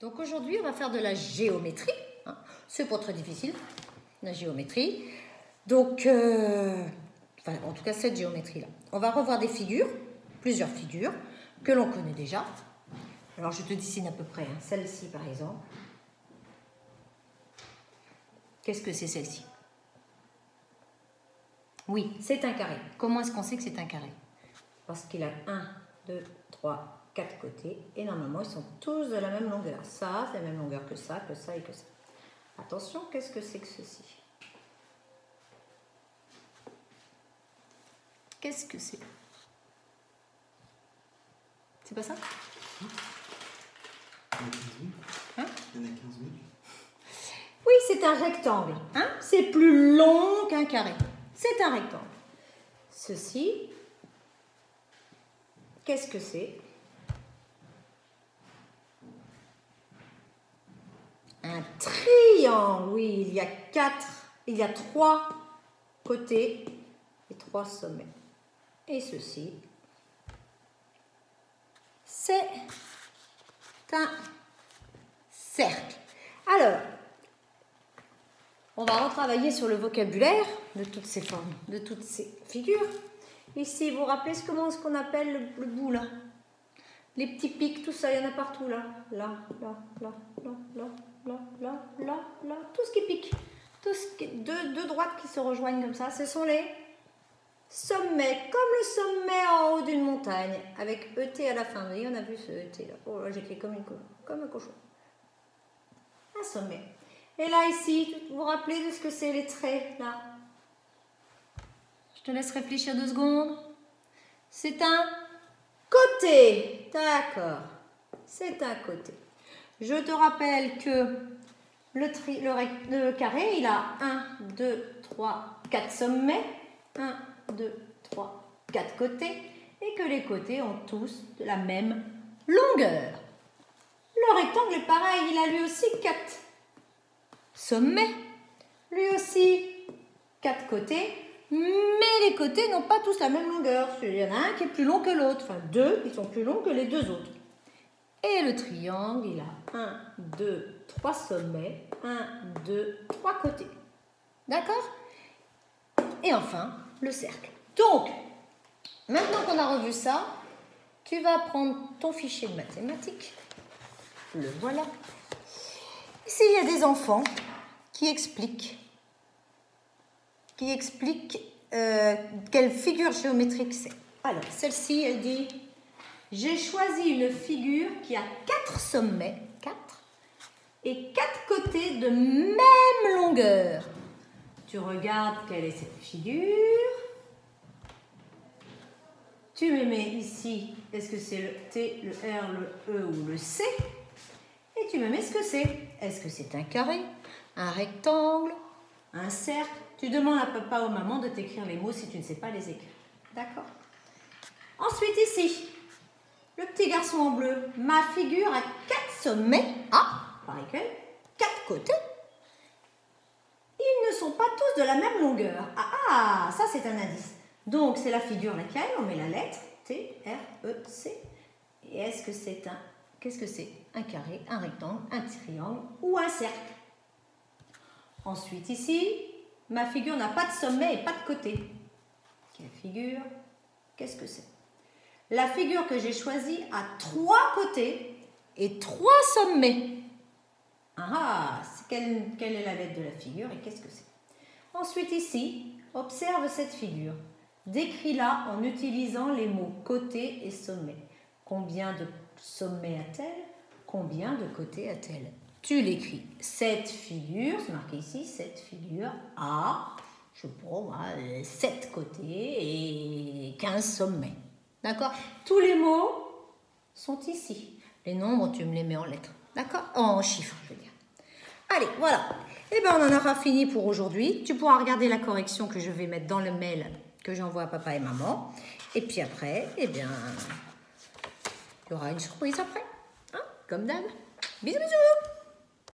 Donc aujourd'hui, on va faire de la géométrie. Hein. C'est pas très difficile, la géométrie. Donc, en tout cas, cette géométrie-là. On va revoir des figures, plusieurs figures, que l'on connaît déjà. Alors, je te dessine à peu près. Hein. Celle-ci, par exemple. Qu'est-ce que c'est celle-ci? Oui, c'est un carré. Comment est-ce qu'on sait que c'est un carré? Parce qu'il a 1, 2, 3, 4 côtés. Et normalement, ils sont tous de la même longueur. Ça, c'est la même longueur que ça et que ça. Attention, qu'est-ce que c'est que ceci? Qu'est-ce que c'est? C'est pas ça? Il y en a 15 000. Oui, c'est un rectangle. Hein? C'est plus long qu'un carré. C'est un rectangle. Ceci, qu'est-ce que c'est? Un triangle. Oui, il y a 3 côtés et 3 sommets. Et ceci, c'est un cercle. Alors, on va retravailler sur le vocabulaire de toutes ces formes, de toutes ces figures. Ici, vous vous rappelez comment est-ce qu'on appelle le bout là? Les petits pics, tout ça, il y en a partout là. Là, là, là, là, là, là, là, là, là. Tout ce qui pique. Tout ce qui... deux droites qui se rejoignent comme ça, ce sont les sommets, comme le sommet en haut d'une montagne, avec ET à la fin. Vous voyez, on a vu ce ET là. Oh là, j'écris comme un cochon. Un sommet. Et là, ici, vous vous rappelez de ce que c'est les traits, là? Je te laisse réfléchir 2 secondes. C'est un côté. D'accord. C'est un côté. Je te rappelle que le carré, il a 1, 2, 3, 4 sommets. 1, 2, 3, 4 côtés. Et que les côtés ont tous de la même longueur. Le rectangle est pareil. Il a lui aussi 4 sommets, lui aussi 4 côtés, mais les côtés n'ont pas tous la même longueur. Il y en a un qui est plus long que l'autre, enfin 2 qui sont plus longs que les 2 autres. Et le triangle, il a 1, 2, 3 sommets, 1, 2, 3 côtés. D'accord? Et enfin, le cercle. Donc, maintenant qu'on a revu ça, tu vas prendre ton fichier de mathématiques. Le voilà. Ici, il y a des enfants qui expliquent quelle figure géométrique c'est. Alors, celle-ci, elle dit, j'ai choisi une figure qui a 4 sommets, 4, et 4 côtés de même longueur. Tu regardes quelle est cette figure. Tu me mets ici, est-ce que c'est le T, le R, le E ou le C? Et tu me mets ce que c'est. Est-ce que c'est un carré, un rectangle, un cercle? Tu demandes à papa ou maman de t'écrire les mots si tu ne sais pas les écrire. D'accord? Ensuite, ici, le petit garçon en bleu. Ma figure a 4 sommets. Ah, pareil qu'elle. 4 côtés. Ils ne sont pas tous de la même longueur. Ah, ça c'est un indice. Donc, c'est la figure laquelle on met la lettre T, R, E, C. Et est-ce que c'est un... Qu'est-ce que c'est? Un carré, un rectangle, un triangle ou un cercle. Ensuite, ici, ma figure n'a pas de sommet et pas de côté. Quelle figure? Qu'est-ce que c'est? La figure que j'ai choisie a 3 côtés et 3 sommets. Ah, quelle est la lettre de la figure et qu'est-ce que c'est? Ensuite, ici, observe cette figure. Décris-la en utilisant les mots côté et sommet. Combien de sommets a-t-elle? Combien de côtés a-t-elle? Tu l'écris. Cette figure, c'est marqué ici, cette figure a, je sais pas moi, 7 côtés et 15 sommets. D'accord? Tous les mots sont ici. Les nombres, tu me les mets en lettres. D'accord? En chiffres, je veux dire. Allez, voilà. Eh bien, on en aura fini pour aujourd'hui. Tu pourras regarder la correction que je vais mettre dans le mail que j'envoie à papa et maman. Et puis après, eh bien... il y aura une surprise après, hein, comme d'hab. Bisous, bisous!